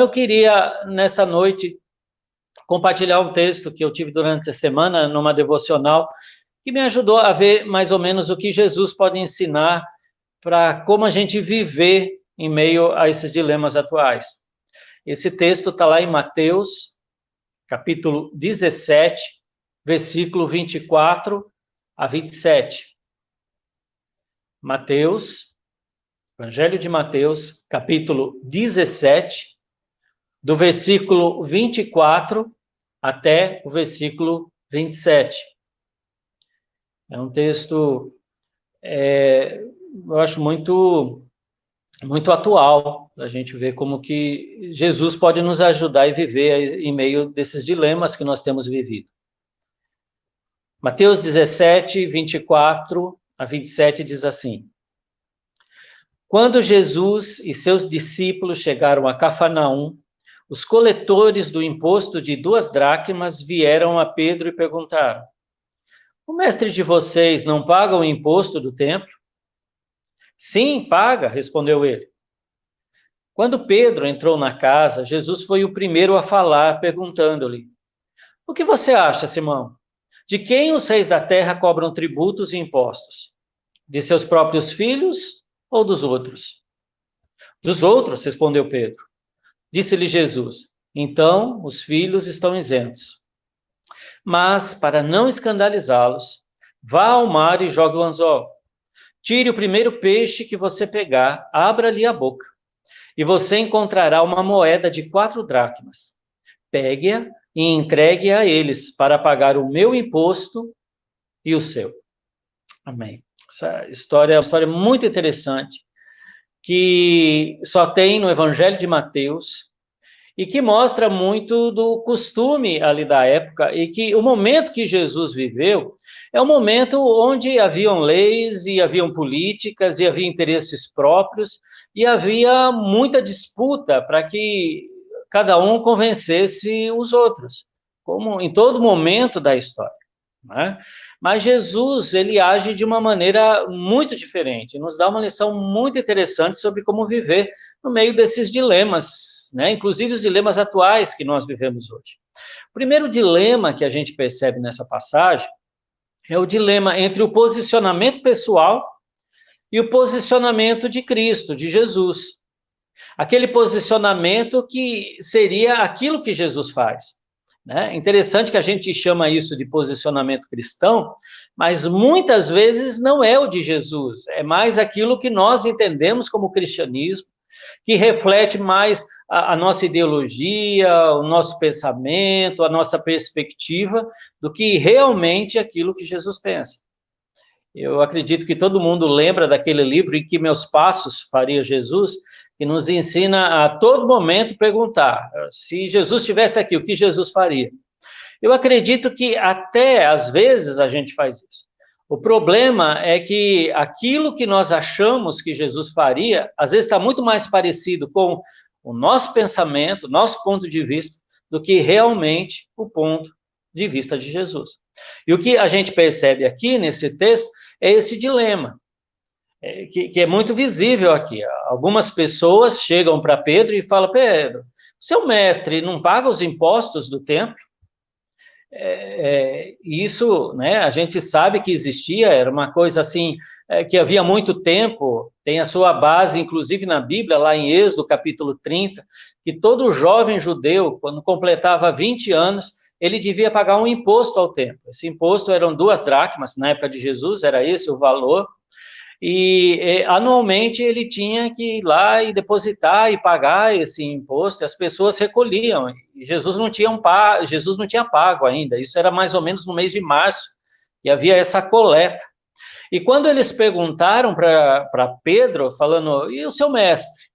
eu queria, nessa noite, compartilhar um texto que eu tive durante a semana, numa devocional, que me ajudou a ver mais ou menos o que Jesus pode ensinar para como a gente viver em meio a esses dilemas atuais. Esse texto está lá em Mateus, capítulo 17, versículo 24 a 27. Mateus, Evangelho de Mateus, capítulo 17, do versículo 24 até o versículo 27. É um texto, eu acho muito atual, a gente ver como que Jesus pode nos ajudar a viver em meio desses dilemas que nós temos vivido. Mateus 17, 24 a 27 diz assim: Quando Jesus e seus discípulos chegaram a Cafarnaum, os coletores do imposto de 2 dracmas vieram a Pedro e perguntaram: O mestre de vocês não paga o imposto do templo? Sim, paga, respondeu ele. Quando Pedro entrou na casa, Jesus foi o primeiro a falar, perguntando-lhe: O que você acha, Simão? De quem os reis da terra cobram tributos e impostos? De seus próprios filhos ou dos outros? Dos outros, respondeu Pedro. Disse-lhe Jesus: Então os filhos estão isentos. Mas, para não escandalizá-los, vá ao mar e jogue o anzol. Tire o primeiro peixe que você pegar, abra-lhe a boca, e você encontrará uma moeda de 4 dracmas. Pegue-a e entregue a eles para pagar o meu imposto e o seu. Amém. Essa história é uma história muito interessante, que só tem no Evangelho de Mateus, e que mostra muito do costume ali da época, e que o momento que Jesus viveu é um momento onde haviam leis, e haviam políticas, e havia interesses próprios, e havia muita disputa para que cada um convencesse os outros, como em todo momento da história, né? Mas Jesus, ele age de uma maneira muito diferente, nos dá uma lição muito interessante sobre como viver no meio desses dilemas, né? Inclusive os dilemas atuais que nós vivemos hoje. O primeiro dilema que a gente percebe nessa passagem é o dilema entre o posicionamento pessoal e o posicionamento de Cristo, de Jesus. Aquele posicionamento que seria aquilo que Jesus faz, né? Interessante que a gente chama isso de posicionamento cristão, mas muitas vezes não é o de Jesus, é mais aquilo que nós entendemos como cristianismo, que reflete mais a nossa ideologia, o nosso pensamento, a nossa perspectiva, do que realmente aquilo que Jesus pensa. Eu acredito que todo mundo lembra daquele livro Em que Meus Passos Faria Jesus, que nos ensina a todo momento perguntar, se Jesus estivesse aqui, o que Jesus faria? Eu acredito que até às vezes a gente faz isso. O problema é que aquilo que nós achamos que Jesus faria, às vezes está muito mais parecido com o nosso pensamento, nosso ponto de vista, do que realmente o ponto de vista de Jesus. E o que a gente percebe aqui nesse texto é esse dilema, que é muito visível aqui. Algumas pessoas chegam para Pedro e falam: Pedro, seu mestre não paga os impostos do templo? Isso, né, a gente sabe que existia, era uma coisa assim, que havia muito tempo, tem a sua base, inclusive na Bíblia, lá em Êxodo, capítulo 30, que todo jovem judeu, quando completava 20 anos, ele devia pagar um imposto ao templo. Esse imposto eram 2 dracmas, na época de Jesus, era esse o valor, e anualmente ele tinha que ir lá e depositar e pagar esse imposto, e as pessoas recolhiam, e Jesus não tinha pago ainda, isso era mais ou menos no mês de março, e havia essa coleta. E quando eles perguntaram para Pedro, falando: e o seu mestre?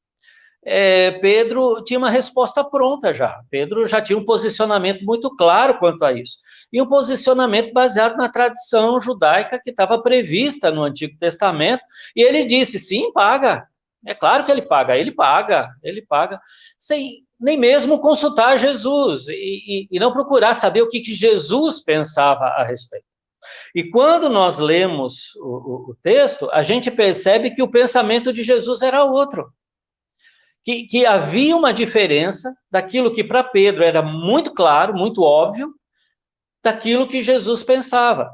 Pedro tinha uma resposta pronta já. Pedro já tinha um posicionamento muito claro quanto a isso. E um posicionamento baseado na tradição judaica que estava prevista no Antigo Testamento. E ele disse: sim, paga. É claro que ele paga, sem nem mesmo consultar Jesus e não procurar saber o que Jesus pensava a respeito. E quando nós lemos o texto, a gente percebe que o pensamento de Jesus era outro. que havia uma diferença daquilo que para Pedro era muito claro, muito óbvio, daquilo que Jesus pensava.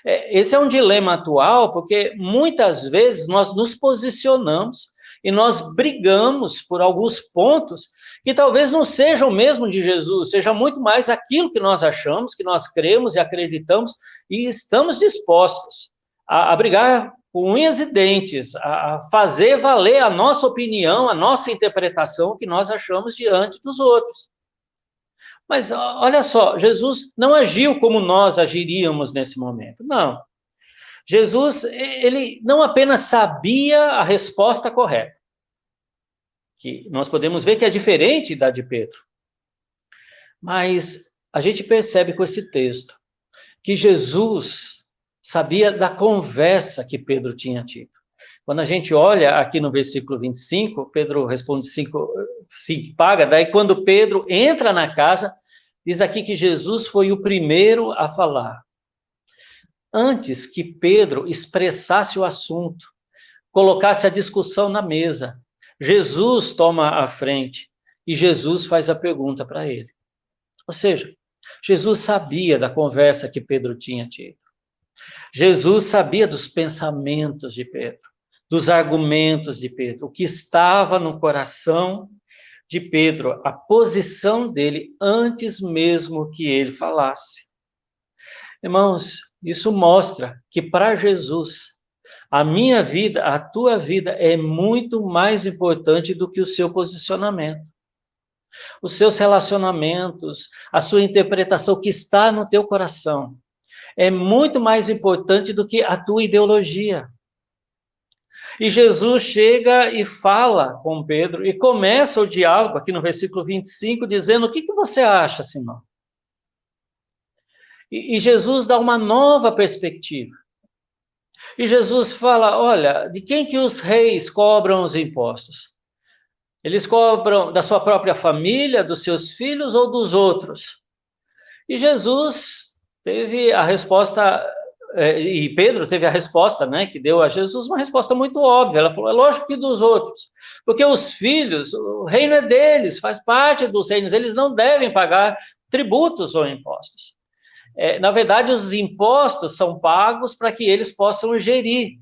Esse é um dilema atual, porque muitas vezes nós nos posicionamos e nós brigamos por alguns pontos que talvez não sejam o mesmo de Jesus, seja muito mais aquilo que nós achamos, que nós cremos e acreditamos e estamos dispostos a brigar com unhas e dentes, a fazer valer a nossa opinião, a nossa interpretação que nós achamos diante dos outros. Mas olha só, Jesus não agiu como nós agiríamos nesse momento, não. Jesus, ele não apenas sabia a resposta correta, que nós podemos ver que é diferente da de Pedro, mas a gente percebe com esse texto que Jesus sabia da conversa que Pedro tinha tido. Quando a gente olha aqui no versículo 25, Pedro responde 5 paga, daí quando Pedro entra na casa, diz aqui que Jesus foi o primeiro a falar. Antes que Pedro expressasse o assunto, colocasse a discussão na mesa, Jesus toma a frente e Jesus faz a pergunta para ele. Ou seja, Jesus sabia da conversa que Pedro tinha tido. Jesus sabia dos pensamentos de Pedro, dos argumentos de Pedro, o que estava no coração de Pedro, a posição dele antes mesmo que ele falasse. Irmãos, isso mostra que para Jesus, a minha vida, a tua vida é muito mais importante do que o seu posicionamento. Os seus relacionamentos, a sua interpretação que está no teu coração, é muito mais importante do que a tua ideologia. E Jesus chega e fala com Pedro, e começa o diálogo aqui no versículo 25, dizendo, o que você acha, Simão? E Jesus dá uma nova perspectiva. E Jesus fala, olha, de quem que os reis cobram os impostos? Eles cobram da sua própria família, dos seus filhos ou dos outros? E Jesus teve a resposta, e Pedro teve a resposta, né, que deu a Jesus uma resposta muito óbvia. Ela falou, é lógico que dos outros, porque os filhos, o reino é deles, faz parte dos reinos, eles não devem pagar tributos ou impostos. Na verdade, os impostos são pagos para que eles possam gerir.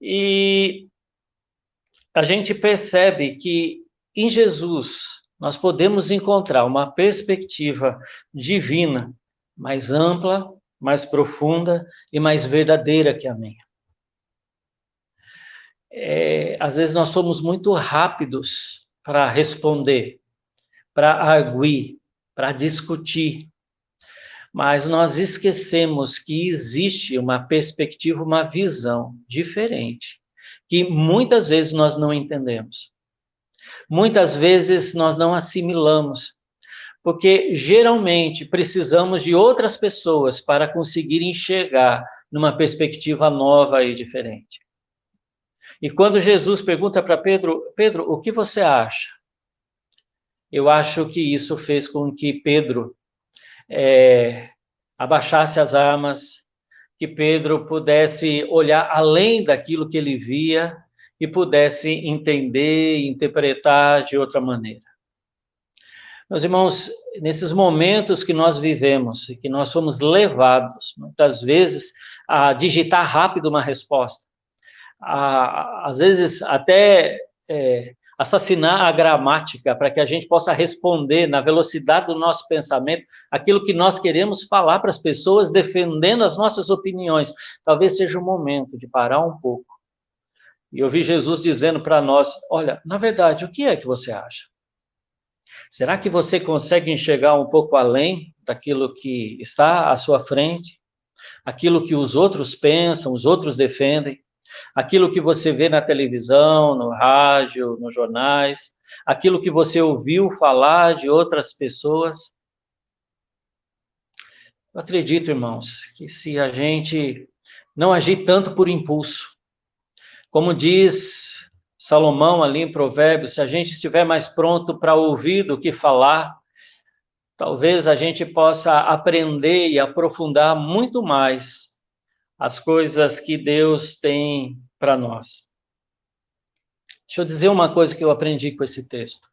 E a gente percebe que em Jesus nós podemos encontrar uma perspectiva divina mais ampla, mais profunda e mais verdadeira que a minha. Às vezes nós somos muito rápidos para responder, para arguir, para discutir, mas nós esquecemos que existe uma perspectiva, uma visão diferente, que muitas vezes nós não entendemos. Muitas vezes nós não assimilamos, porque geralmente precisamos de outras pessoas para conseguir enxergar numa perspectiva nova e diferente. E quando Jesus pergunta para Pedro, Pedro, o que você acha? Eu acho que isso fez com que Pedro abaixasse as armas, que Pedro pudesse olhar além daquilo que ele via e pudesse entender e interpretar de outra maneira. Meus irmãos, nesses momentos que nós vivemos e que nós somos levados, muitas vezes, a digitar rápido uma resposta, às vezes até assassinar a gramática para que a gente possa responder na velocidade do nosso pensamento aquilo que nós queremos falar para as pessoas, defendendo as nossas opiniões. Talvez seja o momento de parar um pouco e ouvir Jesus dizendo para nós, olha, na verdade, o que é que você acha? Será que você consegue enxergar um pouco além daquilo que está à sua frente? Aquilo que os outros pensam, os outros defendem? Aquilo que você vê na televisão, no rádio, nos jornais, aquilo que você ouviu falar de outras pessoas. Eu acredito, irmãos, que se a gente não agir tanto por impulso, como diz Salomão ali em Provérbios, se a gente estiver mais pronto para ouvir do que falar, talvez a gente possa aprender e aprofundar muito mais as coisas que Deus tem para nós. Deixa eu dizer uma coisa que eu aprendi com esse texto.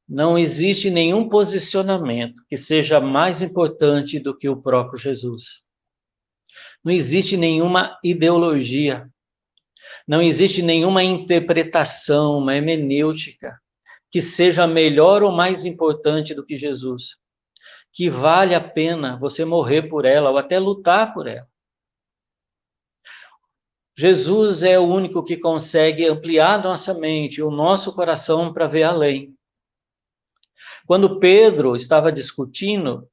Não existe nenhum posicionamento que seja mais importante do que o próprio Jesus. Não existe nenhuma ideologia, não existe nenhuma interpretação, uma hermenêutica que seja melhor ou mais importante do que Jesus, que vale a pena você morrer por ela ou até lutar por ela. Jesus é o único que consegue ampliar nossa mente, o nosso coração para ver além. Quando Pedro estava discutindo,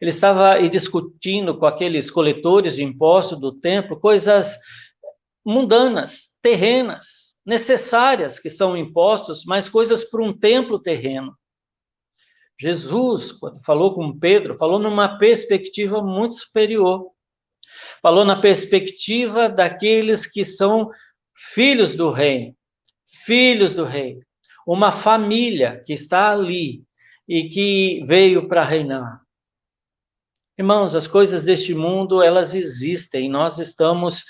ele estava discutindo com aqueles coletores de impostos do templo coisas mundanas, terrenas, necessárias, que são impostos, mas coisas para um templo terreno. Jesus, quando falou com Pedro, falou numa perspectiva muito superior. Falou na perspectiva daqueles que são filhos do rei, uma família que está ali e que veio para reinar. Irmãos, as coisas deste mundo, elas existem, nós estamos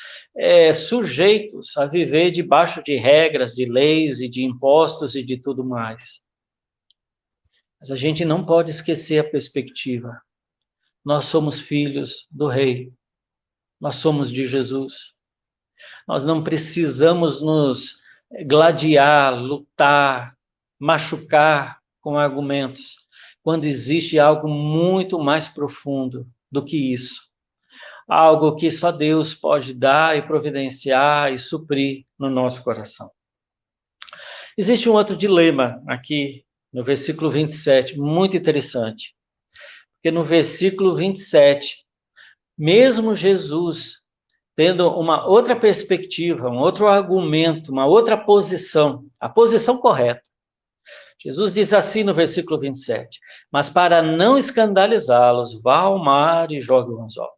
sujeitos a viver debaixo de regras, de leis e de impostos e de tudo mais. Mas a gente não pode esquecer a perspectiva. Nós somos filhos do Rei, nós somos de Jesus. Nós não precisamos nos gladiar, lutar, machucar com argumentos, quando existe algo muito mais profundo do que isso. Algo que só Deus pode dar e providenciar e suprir no nosso coração. Existe um outro dilema aqui no versículo 27, muito interessante. Porque no versículo 27, mesmo Jesus tendo uma outra perspectiva, um outro argumento, uma outra posição, a posição correta. Jesus diz assim no versículo 27, mas para não escandalizá-los, vá ao mar e jogue o anzol.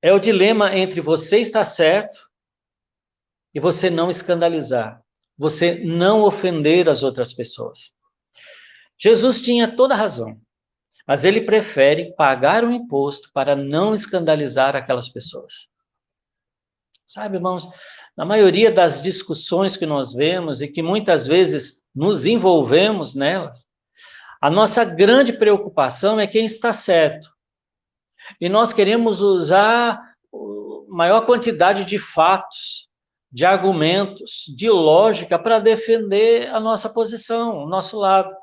É o dilema entre você estar certo e você não escandalizar, você não ofender as outras pessoas. Jesus tinha toda a razão, mas ele prefere pagar o imposto para não escandalizar aquelas pessoas. Sabe, irmãos, na maioria das discussões que nós vemos e que muitas vezes nos envolvemos nelas, a nossa grande preocupação é quem está certo. E nós queremos usar a maior quantidade de fatos, de argumentos, de lógica para defender a nossa posição, o nosso lado.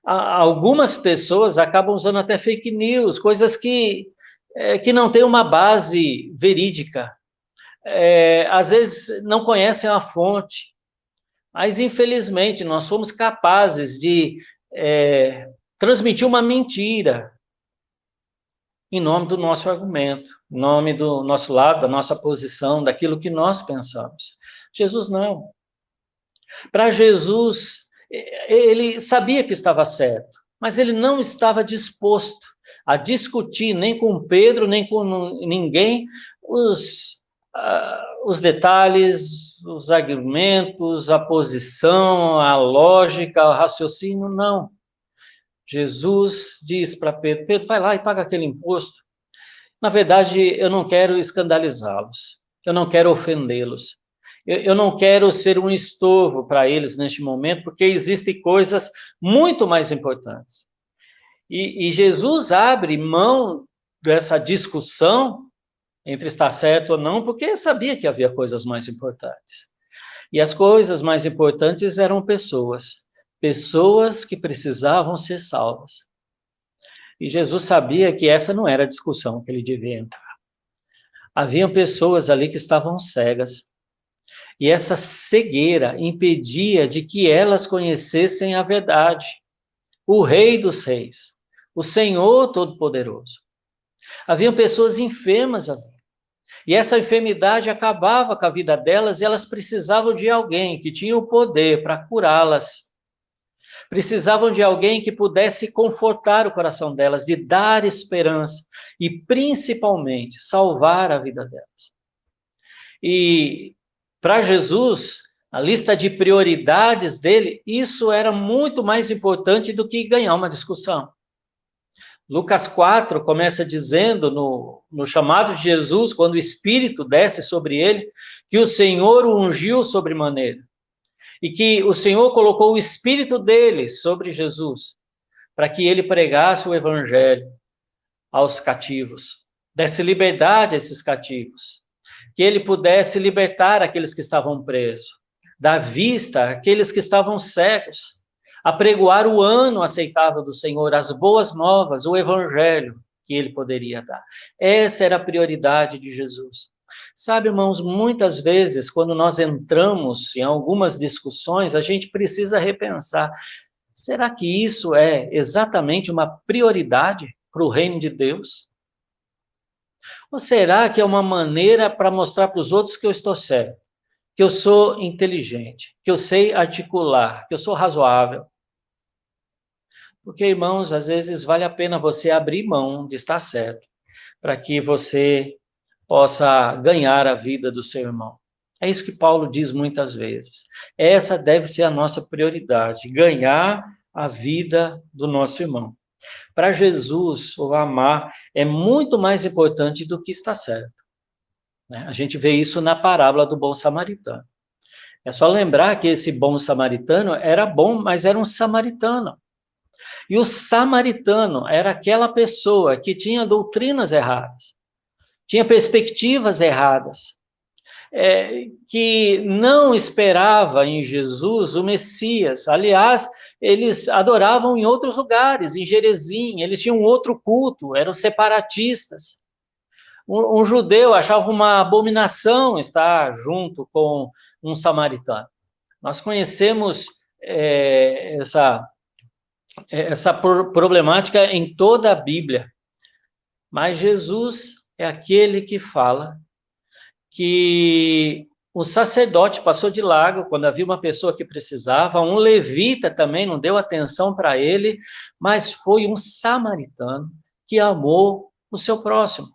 Algumas pessoas acabam usando até fake news, coisas que não têm uma base verídica. Às vezes não conhecem a fonte, mas infelizmente nós somos capazes de transmitir uma mentira em nome do nosso argumento, em nome do nosso lado, da nossa posição, daquilo que nós pensamos. Jesus não. Para Jesus, ele sabia que estava certo, mas ele não estava disposto a discutir nem com Pedro, nem com ninguém, os detalhes, os argumentos, a posição, a lógica, o raciocínio, não. Jesus diz para Pedro, Pedro, vai lá e paga aquele imposto. Na verdade, eu não quero escandalizá-los, eu não quero ofendê-los. Eu não quero ser um estorvo para eles neste momento, porque existem coisas muito mais importantes. E Jesus abre mão dessa discussão entre estar certo ou não, porque sabia que havia coisas mais importantes. E as coisas mais importantes eram pessoas que precisavam ser salvas. E Jesus sabia que essa não era a discussão que ele devia entrar. Haviam pessoas ali que estavam cegas, e essa cegueira impedia de que elas conhecessem a verdade, o Rei dos Reis, o Senhor Todo-Poderoso. Haviam pessoas enfermas ali, e essa enfermidade acabava com a vida delas, e elas precisavam de alguém que tinha o poder para curá-las. Precisavam de alguém que pudesse confortar o coração delas, de dar esperança, e principalmente salvar a vida delas. E para Jesus, a lista de prioridades dele, isso era muito mais importante do que ganhar uma discussão. Lucas 4 começa dizendo, no chamado de Jesus, quando o Espírito desce sobre ele, que o Senhor o ungiu sobremaneira, e que o Senhor colocou o Espírito dele sobre Jesus, para que ele pregasse o Evangelho aos cativos, desse liberdade a esses cativos, que ele pudesse libertar aqueles que estavam presos, dar vista àqueles que estavam cegos, apregoar o ano aceitável do Senhor, as boas novas, o Evangelho que ele poderia dar. Essa era a prioridade de Jesus. Sabe, irmãos, muitas vezes, quando nós entramos em algumas discussões, a gente precisa repensar, será que isso é exatamente uma prioridade para o reino de Deus? Ou será que é uma maneira para mostrar para os outros que eu estou certo, que eu sou inteligente, que eu sei articular, que eu sou razoável? Porque, irmãos, às vezes vale a pena você abrir mão de estar certo, para que você possa ganhar a vida do seu irmão. É isso que Paulo diz muitas vezes. Essa deve ser a nossa prioridade, ganhar a vida do nosso irmão. Para Jesus, o amar é muito mais importante do que estar certo. Né? A gente vê isso na parábola do bom samaritano. É só lembrar que esse bom samaritano era bom, mas era um samaritano. E o samaritano era aquela pessoa que tinha doutrinas erradas, tinha perspectivas erradas, que não esperava em Jesus o Messias. Aliás, eles adoravam em outros lugares, em Gerezim, eles tinham outro culto, eram separatistas. Um judeu achava uma abominação estar junto com um samaritano. Nós conhecemos essa problemática em toda a Bíblia, mas Jesus é aquele que fala que o sacerdote passou de largo quando havia uma pessoa que precisava, um levita também não deu atenção para ele, mas foi um samaritano que amou o seu próximo.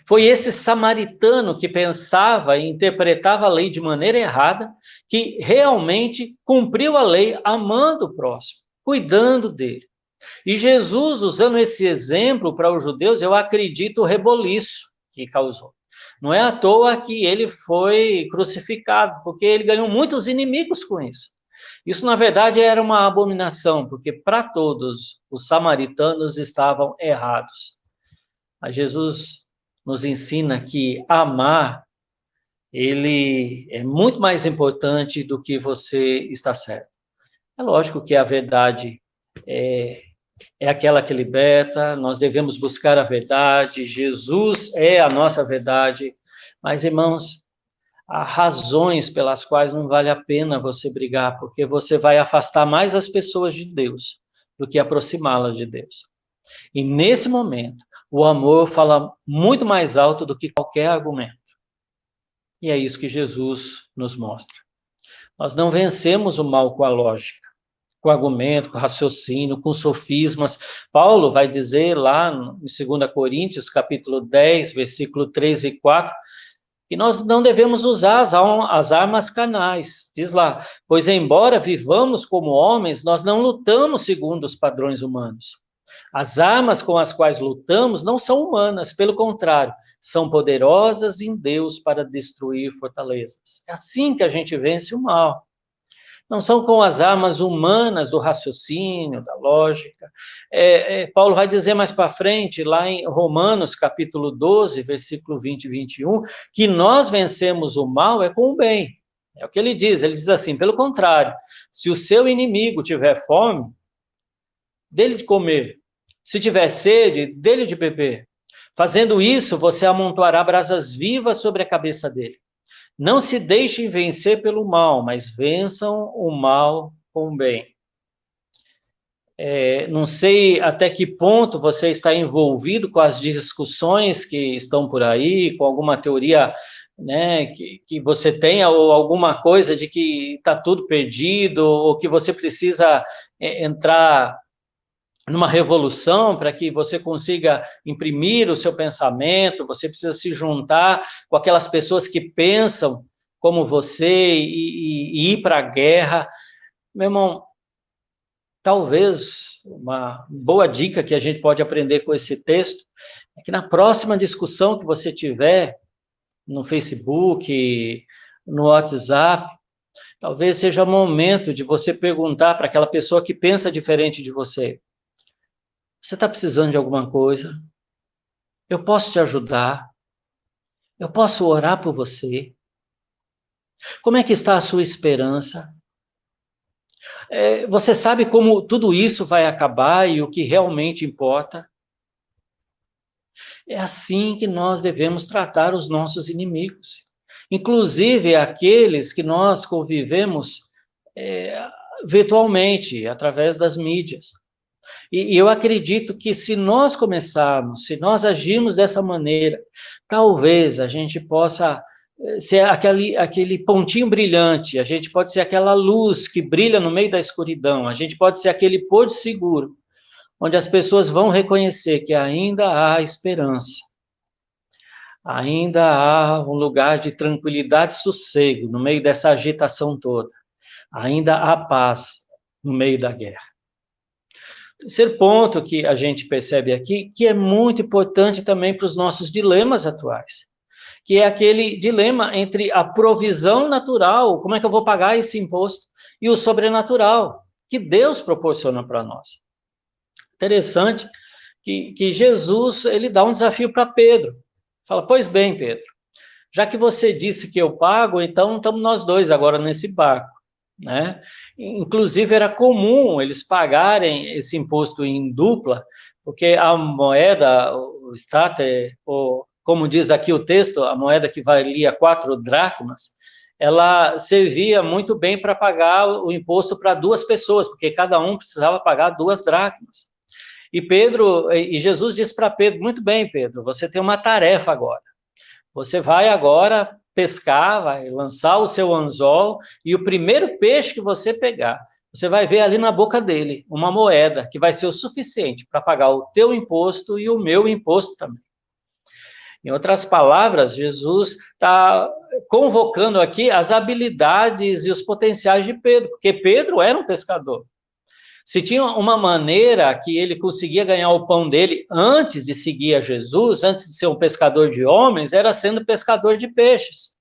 Foi esse samaritano que pensava e interpretava a lei de maneira errada, que realmente cumpriu a lei amando o próximo, cuidando dele. E Jesus, usando esse exemplo para os judeus, eu acredito o reboliço que causou. Não é à toa que ele foi crucificado, porque ele ganhou muitos inimigos com isso. Isso, na verdade, era uma abominação, porque para todos os samaritanos estavam errados. Mas Jesus nos ensina que amar, ele é muito mais importante do que você estar certo. É lógico que a verdade é aquela que liberta, nós devemos buscar a verdade, Jesus é a nossa verdade, mas, irmãos, há razões pelas quais não vale a pena você brigar, porque você vai afastar mais as pessoas de Deus do que aproximá-las de Deus. E nesse momento, o amor fala muito mais alto do que qualquer argumento. E é isso que Jesus nos mostra. Nós não vencemos o mal com a lógica, com argumento, com raciocínio, com sofismas. Paulo vai dizer lá em 2 Coríntios, capítulo 10, versículo 3 e 4, que nós não devemos usar as armas carnais. Diz lá, pois embora vivamos como homens, nós não lutamos segundo os padrões humanos. As armas com as quais lutamos não são humanas, pelo contrário, são poderosas em Deus para destruir fortalezas. É assim que a gente vence o mal. Não são com as armas humanas do raciocínio, da lógica. Paulo vai dizer mais para frente, lá em Romanos, capítulo 12, versículo 20 e 21, que nós vencemos o mal com o bem. É o que ele diz assim, pelo contrário, se o seu inimigo tiver fome, dele de comer. Se tiver sede, dele de beber. Fazendo isso, você amontoará brasas vivas sobre a cabeça dele. Não se deixem vencer pelo mal, mas vençam o mal com o bem. Não sei até que ponto você está envolvido com as discussões que estão por aí, com alguma teoria, né, que você tenha, ou alguma coisa de que está tudo perdido, ou que você precisa entrar numa revolução para que você consiga imprimir o seu pensamento, você precisa se juntar com aquelas pessoas que pensam como você e ir para a guerra. Meu irmão, talvez uma boa dica que a gente pode aprender com esse texto é que na próxima discussão que você tiver no Facebook, no WhatsApp, talvez seja momento de você perguntar para aquela pessoa que pensa diferente de você: você está precisando de alguma coisa? Eu posso te ajudar? Eu posso orar por você? Como é que está a sua esperança? Você sabe como tudo isso vai acabar e o que realmente importa? É assim que nós devemos tratar os nossos inimigos, inclusive aqueles que nós convivemos virtualmente, através das mídias. E eu acredito que se nós começarmos, se nós agirmos dessa maneira, talvez a gente possa ser aquele pontinho brilhante, a gente pode ser aquela luz que brilha no meio da escuridão, a gente pode ser aquele porto seguro, onde as pessoas vão reconhecer que ainda há esperança, ainda há um lugar de tranquilidade e sossego no meio dessa agitação toda, ainda há paz no meio da guerra. Terceiro ponto que a gente percebe aqui, que é muito importante também para os nossos dilemas atuais, que é aquele dilema entre a provisão natural, como é que eu vou pagar esse imposto, e o sobrenatural, que Deus proporciona para nós. Interessante que Jesus, ele dá um desafio para Pedro. Fala: pois bem, Pedro, já que você disse que eu pago, então estamos nós dois agora nesse barco, né? Inclusive era comum eles pagarem esse imposto em dupla, porque a moeda, o stater, como diz aqui o texto, a moeda que valia 4 dracmas, ela servia muito bem para pagar o imposto para 2 pessoas, porque cada um precisava pagar 2 dracmas. E Jesus disse para Pedro: muito bem, Pedro, você tem uma tarefa agora. Você vai agora pescar, vai lançar o seu anzol, e o primeiro peixe que você pegar, você vai ver ali na boca dele uma moeda que vai ser o suficiente para pagar o teu imposto e o meu imposto também. Em outras palavras, Jesus está convocando aqui as habilidades e os potenciais de Pedro, porque Pedro era um pescador. Se tinha uma maneira que ele conseguia ganhar o pão dele antes de seguir a Jesus, antes de ser um pescador de homens, era sendo pescador de peixes.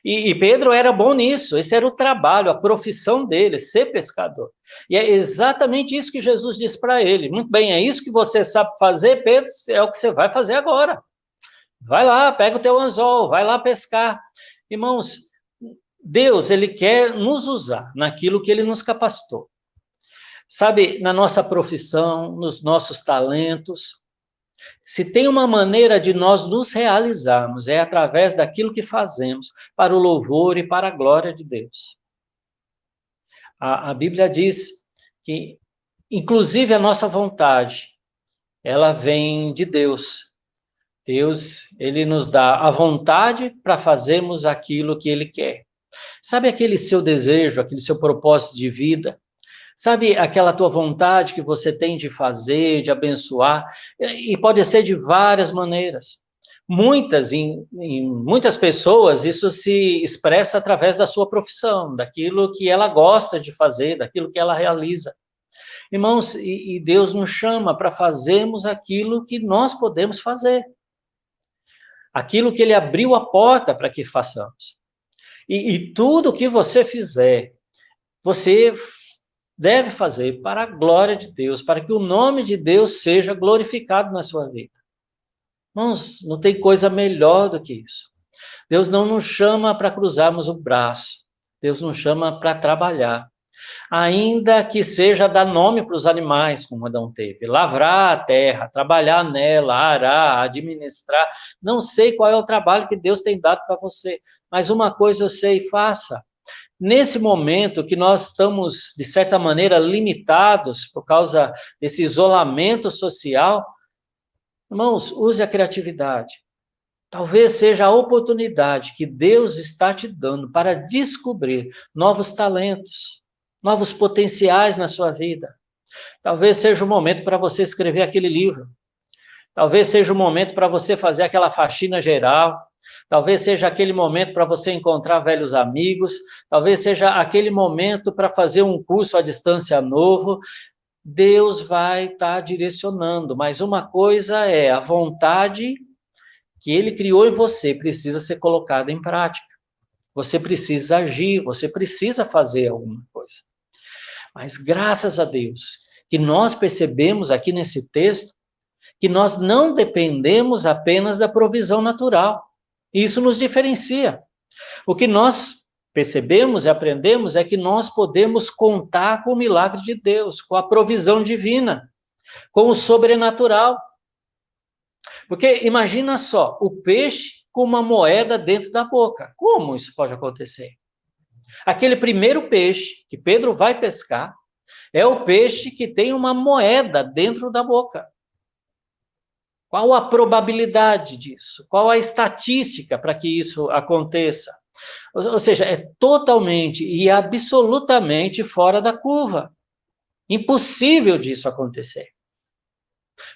E Pedro era bom nisso, esse era o trabalho, a profissão dele, ser pescador. E é exatamente isso que Jesus disse para ele: muito bem, é isso que você sabe fazer, Pedro, é o que você vai fazer agora. Vai lá, pega o teu anzol, vai lá pescar. Irmãos, Deus, ele quer nos usar naquilo que ele nos capacitou. Sabe, na nossa profissão, nos nossos talentos, se tem uma maneira de nós nos realizarmos, é através daquilo que fazemos, para o louvor e para a glória de Deus. A Bíblia diz que, inclusive, a nossa vontade, ela vem de Deus. Deus, ele nos dá a vontade para fazermos aquilo que ele quer. Sabe aquele seu desejo, aquele seu propósito de vida? Sabe aquela tua vontade que você tem de fazer, de abençoar? E pode ser de várias maneiras. Em muitas pessoas, isso se expressa através da sua profissão, daquilo que ela gosta de fazer, daquilo que ela realiza. Irmãos, e Deus nos chama para fazermos aquilo que nós podemos fazer. Aquilo que Ele abriu a porta para que façamos. E tudo que você fizer, você deve fazer para a glória de Deus, para que o nome de Deus seja glorificado na sua vida. Irmãos, não tem coisa melhor do que isso. Deus não nos chama para cruzarmos o braço. Deus nos chama para trabalhar. Ainda que seja dar nome para os animais, como Adão teve. Lavrar a terra, trabalhar nela, arar, administrar. Não sei qual é o trabalho que Deus tem dado para você, mas uma coisa eu sei: faça. Nesse momento que nós estamos, de certa maneira, limitados por causa desse isolamento social, irmãos, use a criatividade. Talvez seja a oportunidade que Deus está te dando para descobrir novos talentos, novos potenciais na sua vida. Talvez seja o momento para você escrever aquele livro. Talvez seja o momento para você fazer aquela faxina geral, talvez seja aquele momento para você encontrar velhos amigos, talvez seja aquele momento para fazer um curso à distância novo. Deus vai estar direcionando, mas uma coisa é a vontade que Ele criou em você precisa ser colocada em prática. Você precisa agir, você precisa fazer alguma coisa. Mas graças a Deus que nós percebemos aqui nesse texto que nós não dependemos apenas da provisão natural. Isso nos diferencia. O que nós percebemos e aprendemos é que nós podemos contar com o milagre de Deus, com a provisão divina, com o sobrenatural. Porque imagina só, o peixe com uma moeda dentro da boca. Como isso pode acontecer? Aquele primeiro peixe que Pedro vai pescar é o peixe que tem uma moeda dentro da boca. Qual a probabilidade disso? Qual a estatística para que isso aconteça? Ou seja, é totalmente e absolutamente fora da curva. Impossível disso acontecer.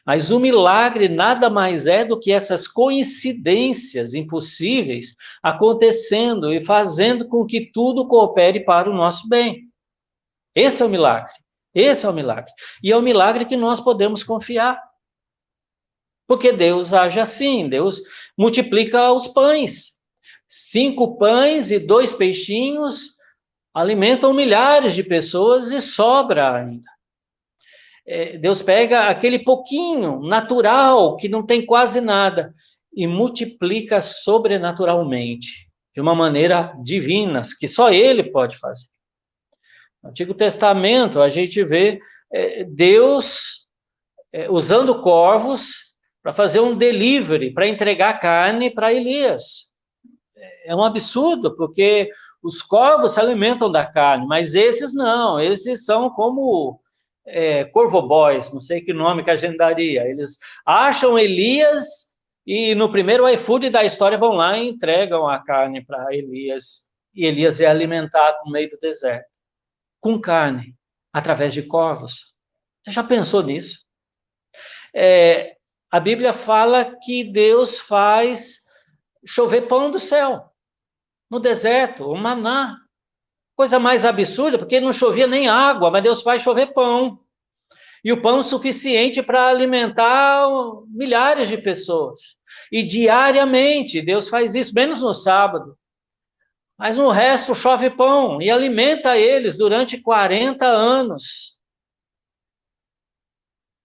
Mas o milagre nada mais é do que essas coincidências impossíveis acontecendo e fazendo com que tudo coopere para o nosso bem. Esse é o milagre. Esse é o milagre. E é o milagre que nós podemos confiar. Porque Deus age assim, Deus multiplica os pães. 5 pães e 2 peixinhos alimentam milhares de pessoas e sobra ainda. Deus pega aquele pouquinho natural, que não tem quase nada, e multiplica sobrenaturalmente, de uma maneira divina, que só Ele pode fazer. No Antigo Testamento, a gente vê Deus usando corvos para fazer um delivery, para entregar carne para Elias. É um absurdo, porque os corvos se alimentam da carne, mas esses não, esses são como corvobóis, não sei que nome que a gente daria. Eles acham Elias e no primeiro iFood da história vão lá e entregam a carne para Elias, e Elias é alimentado no meio do deserto, com carne, através de corvos. Você já pensou nisso? A Bíblia fala que Deus faz chover pão do céu, no deserto, o maná. Coisa mais absurda, porque não chovia nem água, mas Deus faz chover pão. E o pão suficiente para alimentar milhares de pessoas. E diariamente, Deus faz isso, menos no sábado. Mas no resto chove pão e alimenta eles durante 40 anos.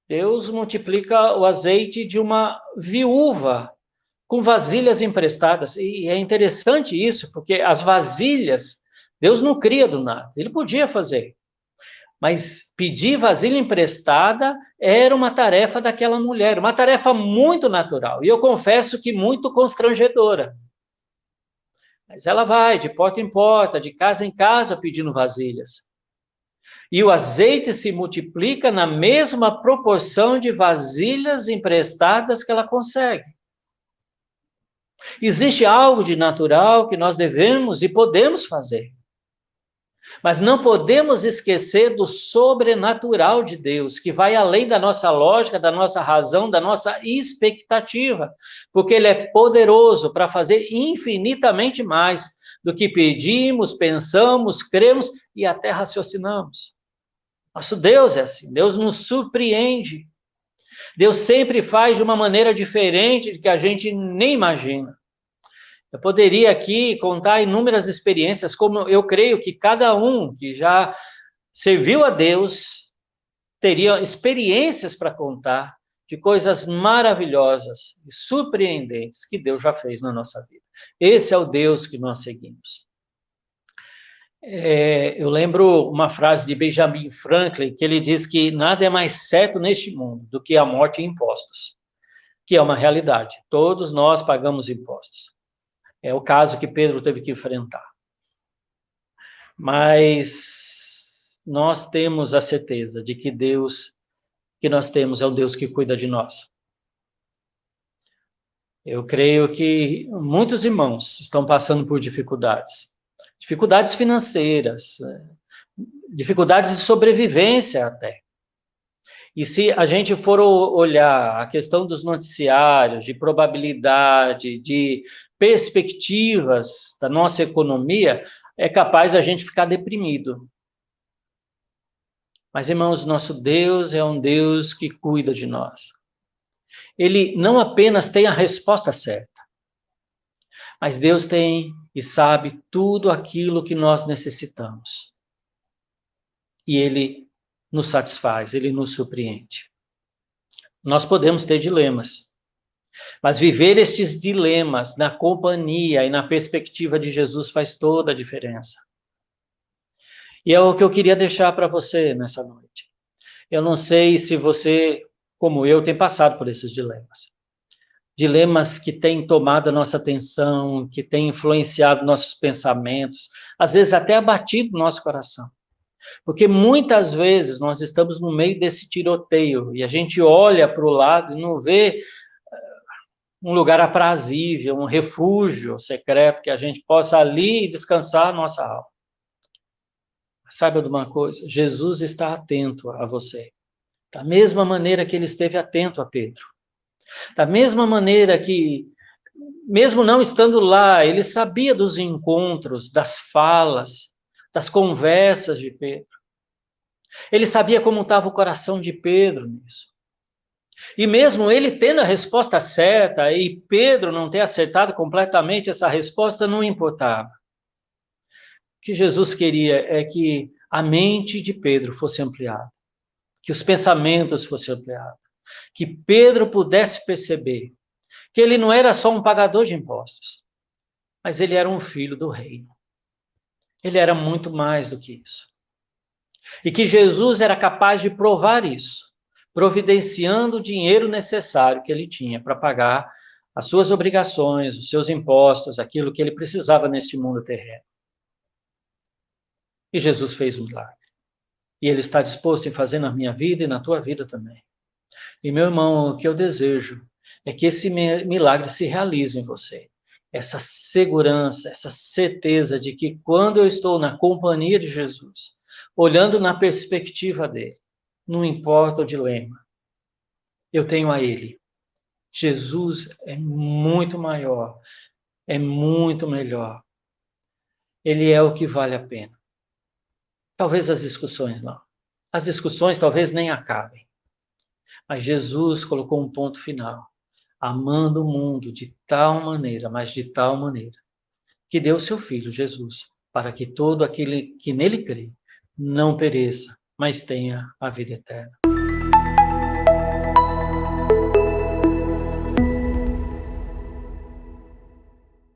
Deus multiplica o azeite de uma viúva com vasilhas emprestadas. E é interessante isso, porque as vasilhas, Deus não cria do nada. Ele podia fazer. Mas pedir vasilha emprestada era uma tarefa daquela mulher, uma tarefa muito natural. E eu confesso que muito constrangedora. Mas ela vai de porta em porta, de casa em casa, pedindo vasilhas. E o azeite se multiplica na mesma proporção de vasilhas emprestadas que ela consegue. Existe algo de natural que nós devemos e podemos fazer. Mas não podemos esquecer do sobrenatural de Deus, que vai além da nossa lógica, da nossa razão, da nossa expectativa, porque Ele é poderoso para fazer infinitamente mais do que pedimos, pensamos, cremos e até raciocinamos. Nosso Deus é assim, Deus nos surpreende. Deus sempre faz de uma maneira diferente do que a gente nem imagina. Eu poderia aqui contar inúmeras experiências, como eu creio que cada um que já serviu a Deus teria experiências para contar de coisas maravilhosas e surpreendentes que Deus já fez na nossa vida. Esse é o Deus que nós seguimos. Eu lembro uma frase de Benjamin Franklin, que ele diz que nada é mais certo neste mundo do que a morte e impostos, que é uma realidade. Todos nós pagamos impostos. É o caso que Pedro teve que enfrentar. Mas nós temos a certeza de que Deus que nós temos é o Deus que cuida de nós. Eu creio que muitos irmãos estão passando por dificuldades. Dificuldades financeiras, dificuldades de sobrevivência até. E se a gente for olhar a questão dos noticiários, de probabilidade, de perspectivas da nossa economia, é capaz a gente ficar deprimido. Mas, irmãos, nosso Deus é um Deus que cuida de nós. Ele não apenas tem a resposta certa, mas Deus tem e sabe tudo aquilo que nós necessitamos. E Ele nos satisfaz, Ele nos surpreende. Nós podemos ter dilemas, mas viver estes dilemas na companhia e na perspectiva de Jesus faz toda a diferença. E é o que eu queria deixar para você nessa noite. Eu não sei se você, como eu, tem passado por esses dilemas. Dilemas que têm tomado a nossa atenção, que têm influenciado nossos pensamentos, às vezes até abatido nosso coração. Porque muitas vezes nós estamos no meio desse tiroteio e a gente olha para o lado e não vê um lugar aprazível, um refúgio secreto que a gente possa ali descansar a nossa alma. Saiba de uma coisa, Jesus está atento a você. Da mesma maneira que ele esteve atento a Pedro. Da mesma maneira que, mesmo não estando lá, ele sabia dos encontros, das falas, das conversas de Pedro. Ele sabia como estava o coração de Pedro nisso. E mesmo ele tendo a resposta certa, e Pedro não ter acertado completamente essa resposta, não importava. O que Jesus queria é que a mente de Pedro fosse ampliada, que os pensamentos fossem ampliados, que Pedro pudesse perceber que ele não era só um pagador de impostos, mas ele era um filho do reino. Ele era muito mais do que isso. E que Jesus era capaz de provar isso, providenciando o dinheiro necessário que ele tinha para pagar as suas obrigações, os seus impostos, aquilo que ele precisava neste mundo terreno. E Jesus fez um milagre. E ele está disposto em fazer na minha vida e na tua vida também. E, meu irmão, o que eu desejo é que esse milagre se realize em você. Essa segurança, essa certeza de que quando eu estou na companhia de Jesus, olhando na perspectiva dele, não importa o dilema, eu tenho a ele. Jesus é muito maior, é muito melhor. Ele é o que vale a pena. Talvez as discussões não. As discussões talvez nem acabem. Mas Jesus colocou um ponto final, amando o mundo de tal maneira, mas de tal maneira, que deu o seu Filho, Jesus, para que todo aquele que nele crê não pereça, mas tenha a vida eterna.